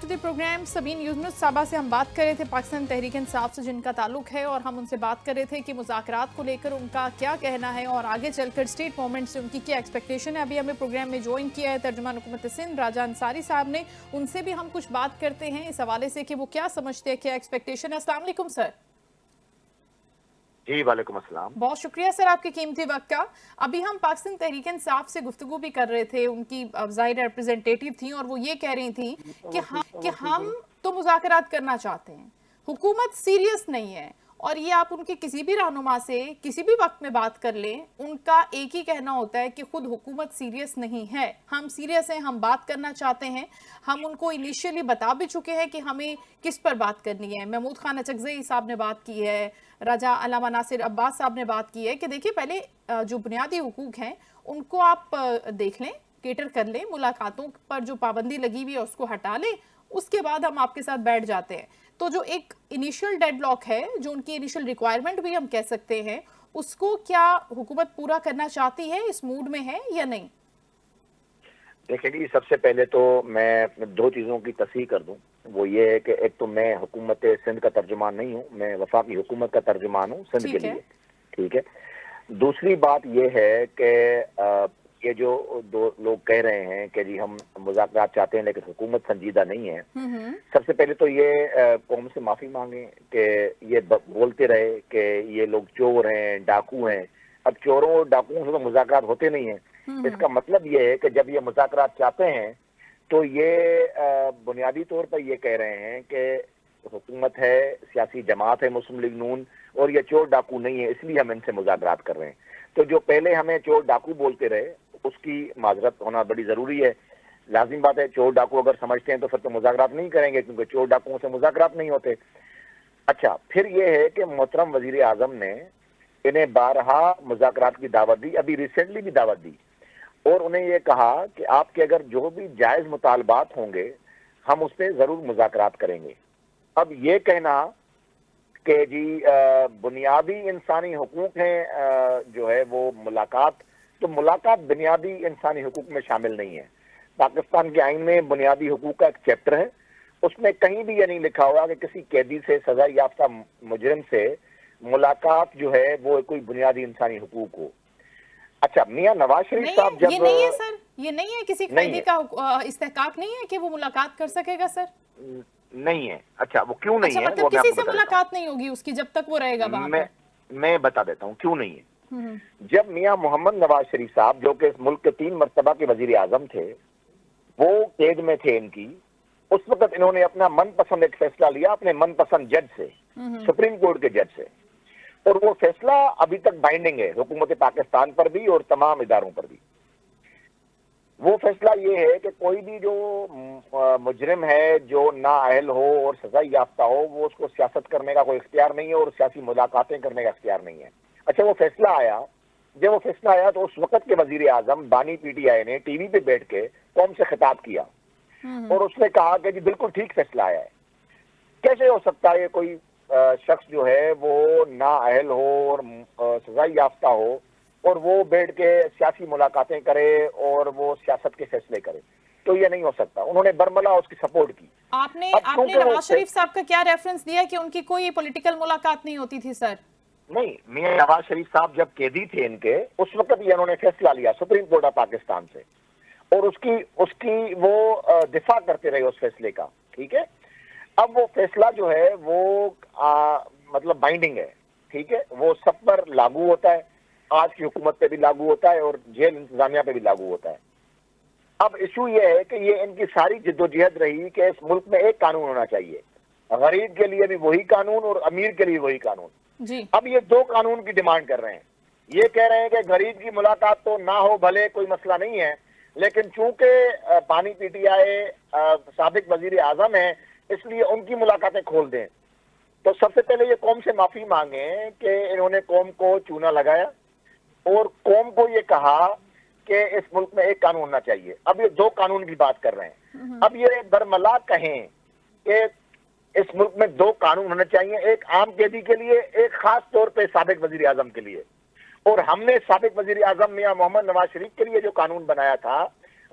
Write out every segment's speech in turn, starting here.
To the program. Sabeen Yunus साहबा से हम बात कर रहे थे पाकिस्तान तहरीक इंसाफ से जिनका ताल्लुक है, और हम उनसे बात कर रहे थे कि मुज़ाकरात को लेकर उनका क्या कहना है और आगे चलकर स्टेट गवर्नमेंट से उनकी क्या एक्सपेक्टेशन है। अभी हमें प्रोग्राम में ज्वाइन किया है तर्जुमान हुकूमत सिंध राजा अंसारी साहब ने। उनसे भी हम कुछ बात करते हैं इस हवाले से कि वो क्या समझते हैं, क्या एक्सपेक्टेशन है। अस्सलाम वालेकुम सर। जी वालेकुम अस्सलाम। बहुत शुक्रिया सर आपके कीमती वक्त का। अभी हम पाकिस्तान तहरीक इंसाफ से गुफ्तगू भी कर रहे थे, उनकी ज़ाहिर रिप्रेजेंटेटिव थी और वो ये कह रही थी कि हम तो मुज़ाकरात करना चाहते हैं, हुकूमत सीरियस नहीं है। और ये आप उनके किसी भी रहनुमा से किसी भी वक्त में बात कर लें, उनका एक ही कहना होता है कि खुद हुकूमत सीरियस नहीं है, हम सीरियस हैं, हम बात करना चाहते हैं। हम उनको इनिशियली बता भी चुके हैं कि हमें किस पर बात करनी है। महमूद खान अचकज़ई साहब ने बात की है, राजा अल्लामा नासिर अब्बास साहब ने बात की है कि देखिए पहले जो बुनियादी हुकूक हैं उनको आप देख लें, केटर कर लें, मुलाकातों पर जो पाबंदी लगी हुई है उसको हटा लें, उसके बाद हम आपके साथ बैठ जाते हैं। तो जो एक इनिशियल डेडलॉक है, जो उनकी इनिशियल रिक्वायरमेंट भी हम कह सकते हैं, उसको क्या हुकूमत पूरा करना चाहती है, इस मूड में है या नहीं? देखिए जी, सबसे पहले तो मैं दो चीज़ों की तस्हीह कर दूं। वो ये है कि एक तो मैं हुकूमत सिंध का तर्जुमान नहीं हूं, मैं वफाकी हुकूमत का तर्जुमान हूं सिंध के लिए। ठीक है। दूसरी बात ये है कि ये जो दो लोग कह रहे हैं कि जी हम मुज़ाकरात चाहते हैं लेकिन हुकूमत संजीदा नहीं है। सबसे पहले तो ये कौम से माफ़ी मांगे कि ये बोलते रहे कि ये लोग चोर हैं, डाकू हैं। अब चोरों और डाकुओं से तो मुज़ाकरात होते नहीं हैं। इसका मतलब ये है कि जब ये मुज़ाकरात चाहते हैं तो ये बुनियादी तौर पर ये कह रहे हैं कि हुकूमत है, सियासी जमात है मुस्लिम लीग नून, और ये चोर डाकू नहीं है, इसलिए हम इनसे मुज़ाकरात कर रहे हैं। तो जो पहले हमें चोर डाकू बोलते रहे उसकी माजरत होना बड़ी ज़रूरी है। लाजिम बात है, चोर डाकू अगर समझते हैं तो फिर तो मुज़ाकरात नहीं करेंगे, क्योंकि चोर डाकुओं से मुज़ाकरात नहीं होते। अच्छा, फिर ये है कि मोहतरम वज़ीर आज़म ने इन्हें बारहा मुज़ाकरात की दावत दी, अभी रिसेंटली भी दावत दी, और उन्हें यह कहा कि आपके अगर जो भी जायज़ मुतालबात होंगे हम उस पर ज़रूर मुज़ाकरात करेंगे। अब ये कहना कि जी बुनियादी इंसानी हुकूक हैं जो है वो मुलाकात, तो मुलाकात बुनियादी इंसानी हुकूक में शामिल नहीं है। पाकिस्तान के आइन में बुनियादी हुकूक का एक चैप्टर है, उसमें कहीं भी ये नहीं लिखा हुआ कि किसी कैदी से, सजा याफ्ता मुजरिम से मुलाकात जो है वो कोई बुनियादी इंसानी हुकूक हो। अच्छा, मियां नवाज शरीफ साहब जब ये नहीं है सर, ये नहीं है, किसी कैदी का इस्तेहकाक नहीं है कि वो मुलाकात कर सकेगा सर? नहीं है। अच्छा, वो क्यों नहीं है? मतलब वो किसी से मुलाकात नहीं होगी उसकी जब तक वो रहेगा वहां पर। मैं बता देता हूँ क्यों नहीं है। जब मियां मोहम्मद नवाज शरीफ साहब, जो कि इस मुल्क के 3 मरतबा के वजीर आजम थे, वो कैद में थे इनकी, उस वक्त इन्होंने अपना मनपसंद एक फैसला लिया अपने मनपसंद जज से, सुप्रीम कोर्ट के जज से, और वो फैसला अभी तक बाइंडिंग है हुकूमत पाकिस्तान पर भी और तमाम इदारों पर भी। वो फैसला ये है कि कोई भी जो मुजरिम है, जो नाअहल हो और सजा याफ्ता हो, वो उसको सियासत करने का कोई इख्तियार नहीं है और सियासी मुलाकातें करने का इख्तियार नहीं है। अच्छा, वो फैसला आया, जब वो फैसला आया तो उस वक्त के वजीर आजम बानी पीटीआई ने टीवी पे बैठ के कौम से खिताब किया और उसने कहा कि जी बिल्कुल ठीक फैसला आया है। कैसे हो सकता है कोई शख्स जो है वो नाअहल हो और सजा याफ्ता हो और वो बैठ के सियासी मुलाकातें करे और वो सियासत के फैसले करे? तो ये नहीं हो सकता। उन्होंने बरमला उसकी सपोर्ट की। आपने नवाज शरीफ साहब का क्या रेफरेंस दिया कि उनकी कोई पॉलिटिकल मुलाकात नहीं होती थी सर? नहीं, मियां नवाज शरीफ साहब जब कैदी थे इनके, उस वक्त ही उन्होंने फैसला लिया सुप्रीम कोर्ट ऑफ पाकिस्तान से, और उसकी वो दिफा करते रहे उस फैसले का। ठीक है। अब वो फैसला जो है वो मतलब बाइंडिंग है। ठीक है, वो सब पर लागू होता है, आज की हुकूमत पे भी लागू होता है और जेल इंतजामिया पे भी लागू होता है। अब इशू ये है कि ये इनकी सारी जिद्दोजहद रही कि इस मुल्क में एक कानून होना चाहिए, गरीब के लिए भी वही कानून और अमीर के लिए वही कानून जी। अब ये 2 कानून की डिमांड कर रहे हैं। ये कह रहे हैं कि गरीब की मुलाकात तो ना हो, भले कोई मसला नहीं है, लेकिन चूंकि बानी पीटीआई साबिक वजीर आजम है इसलिए उनकी मुलाकातें खोल दें। तो सबसे पहले ये कौम से माफी मांगे कि इन्होंने कौम को चूना लगाया और कौम को ये कहा कि इस मुल्क में एक कानून होना चाहिए। अब ये 2 कानून की बात कर रहे हैं। अब ये बरमला कहें कि इस मुल्क में 2 कानून होने चाहिए, एक आम कैदी के लिए, एक खास तौर पे साबिक वजीर आजम के लिए, और हमने साबिक वजीर आजम मियां मोहम्मद नवाज शरीफ के लिए जो कानून बनाया था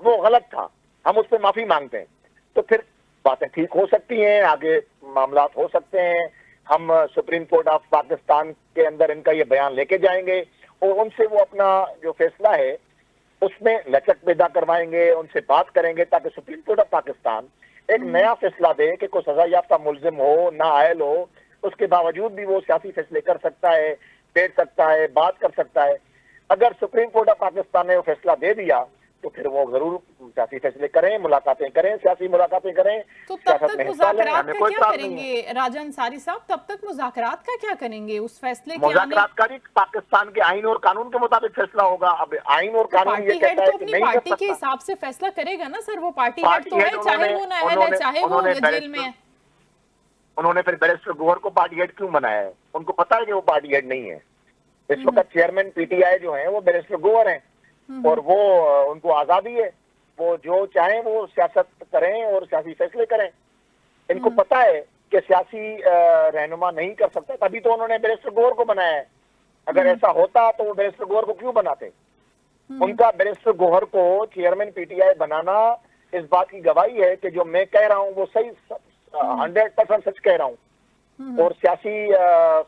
वो गलत था, हम उस पर माफी मांगते हैं। तो फिर बातें ठीक हो सकती हैं, आगे मामला हो सकते हैं। हम सुप्रीम कोर्ट ऑफ पाकिस्तान के अंदर इनका ये बयान लेके जाएंगे और उनसे वो अपना जो फैसला है उसमें लचक पैदा करवाएंगे, उनसे बात करेंगे ताकि सुप्रीम कोर्ट ऑफ पाकिस्तान एक नया फैसला दे कि कोई सजा याफ्ता मुल्जिम हो, नाअहल हो, उसके बावजूद भी वो सियासी फैसले कर सकता है, बैठ सकता है, बात कर सकता है। अगर सुप्रीम कोर्ट ऑफ पाकिस्तान ने वो फैसला दे दिया तो फिर वो जरूर सियासी फैसले करें, मुलाकातें करें, सियासी मुलाकातें करें, तो तब सियासत तक में हिस्सा लें, मुज़ाकरात हमें का कोई क्या प्रॉब्लम नहीं है। करेंगे राजा अंसारी साहब? तब तक मुज़ाकरात का क्या करेंगे उस फैसले के आने? मुज़ाकरात का भी पाकिस्तान के आइन और कानून के मुताबिक फैसला होगा। अब आइन और तो कानून पार्टी ये हेड कहता तो है कि अपनी नहीं कर पार्टी के सकता। हिसाब से फैसला करेगा ना सर, वो पार्टी हेड पार्टी तो है, हेड चाहे वो नाअहल है, चाहे वो जेल में है। उन्होंने फिर बैरिस्टर गौहर को पार्टी हेड क्यों बनाया है? उनको पता है कि वो पार्टी हेड नहीं है। इस वक्त चेयरमैन पीटीआई जो है वो बैरिस्टर गौहर हैं और वो उनको आजादी है, वो जो चाहें वो सियासत करें और सियासी फैसले करें। इनको पता है कि सियासी रहनुमा नहीं कर सकता, तभी तो उन्होंने बैरिस्टर गौहर को बनाया है। अगर ऐसा होता तो वो बैरिस्टर गौहर को क्यों बनाते? उनका बैरिस्टर गौहर को चेयरमैन पीटीआई बनाना इस बात की गवाही है कि जो मैं कह रहा हूँ वो सही 100% सच कह रहा हूँ और सियासी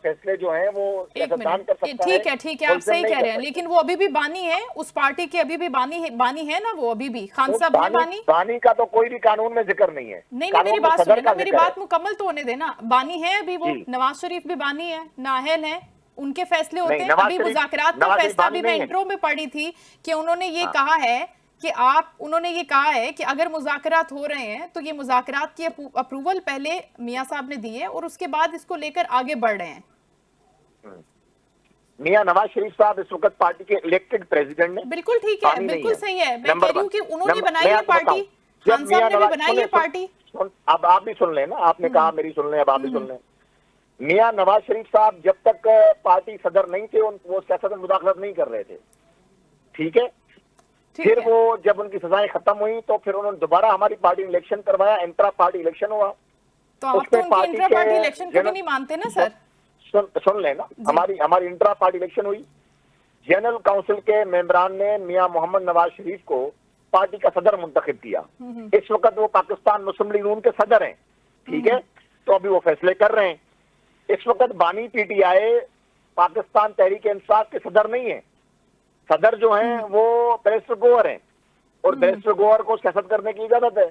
फैसले जो हैं वो एक सियासतदान कर मिनट, सकता है। ठीक है, आप सही कह रहे हैं, लेकिन वो अभी भी बानी है उस पार्टी के, अभी भी बानी है ना वो, अभी भी खान साहब है बानी। बानी का तो कोई भी कानून में जिक्र नहीं है। नहीं, कानून मेरी में बात सदर सुनिए ना, का मेरी जिक्र बात है। मुकम्मल तो होने देना। बानी है अभी वो, जी। नवाज शरीफ भी बानी है, नाअहल है, उनके फैसले होते नहीं, हैं। नवाज अभी शरीफ मुज़ाकरात का नवाज शरीफ फैसला बानी भी मैं नहीं है। इंट्रो में पढ़ी थी कि उन्होंने ये हाँ। कहा है कि उन्होंने ये कहा है कि अगर मुज़ाकरात हो रहे हैं तो ये मुज़ाकरात की अप्रूवल पहले मियां साहब ने दी है और उसके बाद इसको लेकर आगे बढ़ रहे हैं। मियां नवाज शरीफ साहब इस वक्त पार्टी के इलेक्टेड प्रेसिडेंट हैं। बिल्कुल ठीक है, बानी नहीं बिल्कुल है। सही है। मैं कह नंबर रही हूँ वन। कि उन्होंने बनाई मैं है आपको पार्टी, बताऊं, खान साहब ने भी बनाई है पार्टी। अब आप भी सुन लें ना, आपने कहा मेरी सुन लें, अब आप भी सुन लें। मियां नवाज शरीफ साहब जब तक पार्टी सदर नहीं थे वो सियासत में मुदाखलत नहीं कर रहे थे, ठीक है? ठीक फिर है। वो जब उनकी सजाएं खत्म हुई तो फिर उन्होंने दोबारा हमारी पार्टी इलेक्शन करवाया, इंट्रा पार्टी इलेक्शन हुआ। तो आप तो उनकी इंट्रा पार्टी इलेक्शन को भी नहीं मानते ना सर? सुन लेना, हमारी इंट्रा पार्टी इलेक्शन हुई। जनरल काउंसिल के मेंबरान ने मियां मोहम्मद नवाज शरीफ को पार्टी का सदर मुंतखब किया। इस वक्त वो पाकिस्तान मुस्लिम लीग नून के सदर हैं, ठीक है? तो अभी वो फैसले कर रहे हैं। इस वक्त बानी पीटीआई पाकिस्तान तहरीक इंसाफ के सदर नहीं है। सदर जो हैं वो बैरिस्टर गौहर हैं और बैरिस्टर गौहर को सियासत करने की इजाजत है,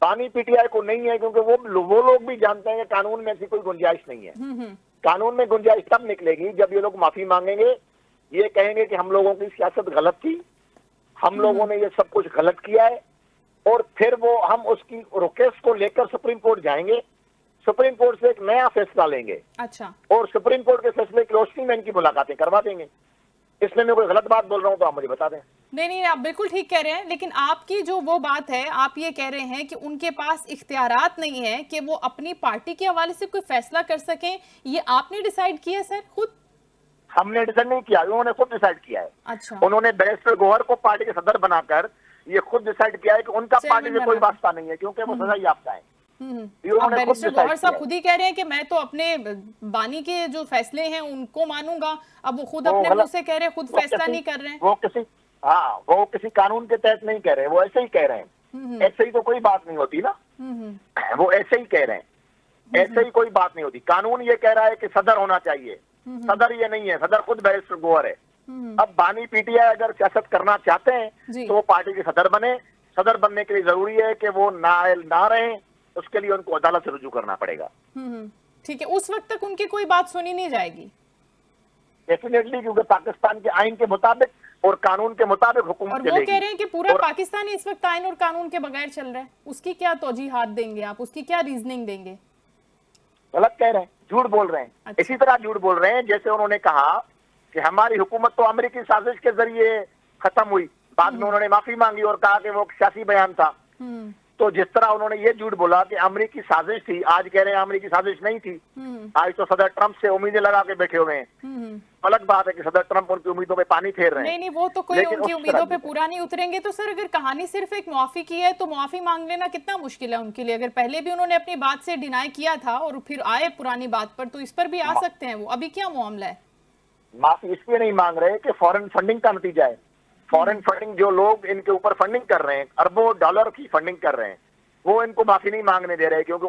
बानी पीटीआई को नहीं है, क्योंकि वो लोग भी जानते हैं कि कानून में ऐसी कोई गुंजाइश नहीं है। कानून में गुंजाइश तब निकलेगी जब ये लोग माफी मांगेंगे, ये कहेंगे कि हम लोगों की सियासत गलत थी, हम लोगों ने ये सब कुछ गलत किया है, और फिर वो हम उसकी केस को लेकर सुप्रीम कोर्ट जाएंगे, सुप्रीम कोर्ट से एक नया फैसला लेंगे। अच्छा। और सुप्रीम कोर्ट के फैसले की रोशनी में इनकी मुलाकातें करवा देंगे। इसमें मैं कोई गलत बात बोल रहा हूं तो आप मुझे बता दें। नहीं, आप बिल्कुल ठीक कह रहे हैं, लेकिन आपकी जो वो बात है, आप ये कह रहे हैं कि उनके पास इख्तियारात नहीं है कि वो अपनी पार्टी के हवाले से कोई फैसला कर सकें। ये आपने डिसाइड किया सर खुद? हमने डिसाइड नहीं किया, उन्होंने खुद डिसाइड किया है। अच्छा। उन्होंने बैरिस्टर गौहर को पार्टी के सदर बनाकर ये खुद डिसाइड किया है कि उनका पार्टी से कोई वास्ता नहीं है, क्योंकि वो सजा याफ्ता है। बैरिस्टर गौहर साहब खुद ही कह रहे हैं कि मैं तो अपने बानी के जो फैसले हैं उनको मानूंगा। अब वो खुद अपने मुंह से कह रहे हैं, खुद फैसला नहीं कर रहे हैं। वो किसी कानून के तहत नहीं कह रहे, वो ऐसे ही कह रहे हैं। ऐसे ही तो कोई बात नहीं होती ना, वो ऐसे ही कह रहे हैं, ऐसे ही कोई बात नहीं होती। कानून ये कह रहा है कि सदर होना चाहिए, सदर ये नहीं है, सदर खुद बैरिस्टर गौहर है। अब बानी पीटीआई अगर सियासत करना चाहते हैं तो वो पार्टी के सदर बने। सदर बनने के लिए जरूरी है कि वो नाअहल ना रहें, उसके लिए उनको अदालत से रुजू करना पड़ेगा। ठीक है, उस वक्त तक उनकी कोई बात सुनी नहीं जाएगी डेफिनेटली, क्योंकि पाकिस्तान के आइन के मुताबिक और कानून के मुताबिक हुकूमत चलेगी। और वो कह रहे हैं कि पूरा पाकिस्तान इस वक्त आइन और कानून के बगैर चल रहा है। उसकी क्या तौजीहात देंगे आप, उसकी क्या रीजनिंग देंगे? गलत कह रहे हैं, झूठ बोल रहे हैं। अच्छा। इसी तरह झूठ बोल रहे हैं जैसे उन्होंने कहा कि हमारी हुकूमत तो अमेरिकी साजिश के जरिए खत्म हुई, बाद में उन्होंने माफी मांगी और कहा कि वो सियासी बयान था। तो जिस तरह उन्होंने ये झूठ बोला कि अमेरिकी साजिश थी, आज कह रहे हैं अमेरिकी साजिश नहीं थी। आज तो सदर ट्रंप से उम्मीदें लगा के बैठे हुए हैं। अलग बात है कि सदर ट्रंप उनकी उम्मीदों पे पानी फेर रहे हैं। नहीं, वो तो कोई उनकी उम्मीदों पे पूरा नहीं उतरेंगे। तो सर अगर कहानी सिर्फ एक मुआफी की है तो मुआफी मांग लेना कितना मुश्किल है उनके लिए? अगर पहले भी उन्होंने अपनी बात से डिनाई किया था और फिर आए पुरानी बात पर, तो इस पर भी आ सकते हैं वो। अभी क्या मामला है? माफी इसलिए नहीं मांग रहे कि फॉरेन फंडिंग का नतीजा है। फॉरेन फंडिंग, जो लोग इनके ऊपर फंडिंग कर रहे हैं, अरबों डॉलर की फंडिंग कर रहे हैं, वो इनको माफी नहीं मांगने दे रहे, क्योंकि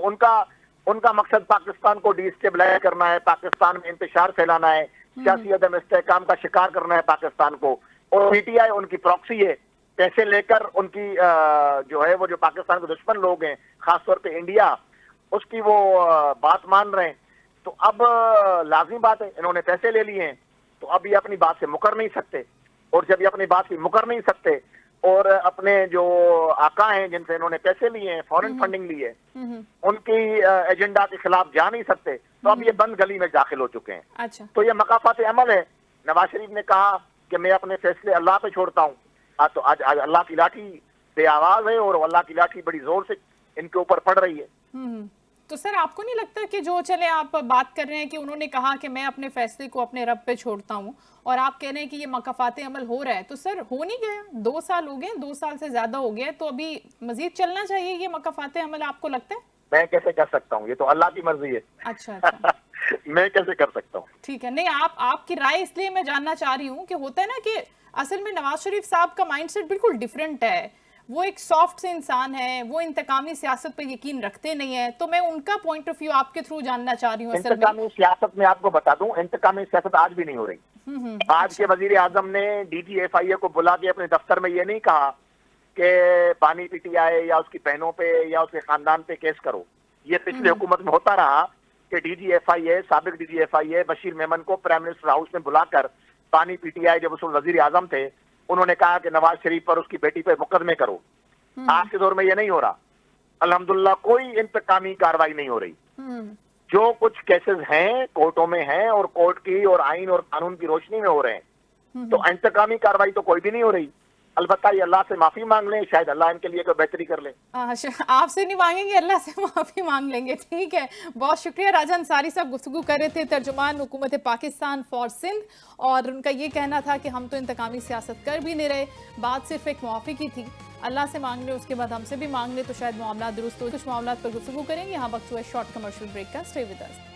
उनका मकसद पाकिस्तान को डिस्टेबलाइज करना है, पाकिस्तान में इंतशार फैलाना है, सियासी अदम इस्तेहकाम का शिकार करना है पाकिस्तान को। और पीटीआई उनकी प्रॉक्सी है, पैसे लेकर उनकी जो है वो जो पाकिस्तान के दुश्मन लोग हैं, खासतौर पे इंडिया, उसकी वो बात मान रहे हैं। तो अब लाजिम बात है, इन्होंने पैसे ले लिए हैं, तो अब ये अपनी बात से मुकर नहीं सकते। और जब ये अपनी बात से मुकर नहीं सकते और अपने जो आका हैं जिनसे इन्होंने पैसे लिए हैं, फॉरेन फंडिंग ली है, उनकी एजेंडा के खिलाफ जा नहीं सकते, तो अब ये बंद गली में दाखिल हो चुके हैं। अच्छा। तो ये मकाफात अमल है। नवाज शरीफ ने कहा कि मैं अपने फैसले अल्लाह पे छोड़ता हूँ, तो आज अल्लाह की लाठी बेआवाज है और अल्लाह की लाठी बड़ी जोर से इनके ऊपर पड़ रही है। तो सर आपको नहीं लगता कि जो चले आप बात कर रहे हैं कि उन्होंने कहा कि मैं अपने फैसले को अपने रब पे छोड़ता हूं, और आप कह रहे हैं कि ये मकाफात अमल हो रहा है, तो सर हो नहीं गया? 2 साल हो गए, 2 साल से ज्यादा हो गया, तो अभी मजीद चलना चाहिए ये मकाफात अमल, आपको लगता है? मैं कैसे कर सकता हूँ, ये तो अल्लाह की मर्जी है। अच्छा। मैं कैसे कर सकता हूँ? ठीक है, नहीं आपकी राय इसलिए मैं जानना चाह रही हूँ कि होता है ना कि असल में नवाज शरीफ साहब का माइंडसेट बिल्कुल डिफरेंट है। वो एक सॉफ्ट से इंसान है, वो इंतकामी सियासत पे यकीन रखते नहीं है, तो मैं उनका पॉइंट ऑफ व्यू आपके थ्रू जानना चाह रही हूँ। इंतकामी सियासत में आपको बता दूं, इंतकामी सियासत आज भी नहीं हो रही। आज के वजीर आजम ने DGFIA को बुला के अपने दफ्तर में ये नहीं कहा कि पानी पीटीआई या उसकी बहनों पे या उसके खानदान पे केस करो। ये पिछले हुकूमत में होता रहा कि DGFIA, साबिक DGFIA बशीर मेमन को प्राइम मिनिस्टर हाउस में बुलाकर पानी पीटीआई, जब उस वजीर आजम थे, उन्होंने कहा कि नवाज शरीफ पर उसकी बेटी पे मुकदमे करो। आज के दौर में ये नहीं हो रहा। अल्हम्दुलिल्लाह कोई इंतकामी कार्रवाई नहीं हो रही। जो कुछ केसेस हैं कोर्टों में हैं और कोर्ट की और आइन और कानून की रोशनी में हो रहे हैं, तो इंतकामी कार्रवाई तो कोई भी नहीं हो रही। अलबत्ता ये अल्लाह से माफी मांग लें, शायद अल्लाह इनके लिए कोई बेहतरी कर ले। आपसे नहीं मांगेंगे, अल्लाह से माफी मांग लेंगे। ठीक है, बहुत शुक्रिया। राजा अंसारी साहब गुफ्तगू कर रहे थे, तर्जुमान हुकूमत पाकिस्तान फॉर सिंध, और उनका ये कहना था कि हम तो इंतकामी सियासत कर भी नहीं रहे, बात सिर्फ एक मुआफ़ी की थी। अल्लाह से मांग ले, उसके बाद हमसे भी मांग ले, तो शायद मामला दुरुस्त हो। कुछ मामला पर गुफ्तगू करेंगे। यहाँ वक्त हुआ शॉर्ट कमर्शियल ब्रेक का। Stay with us.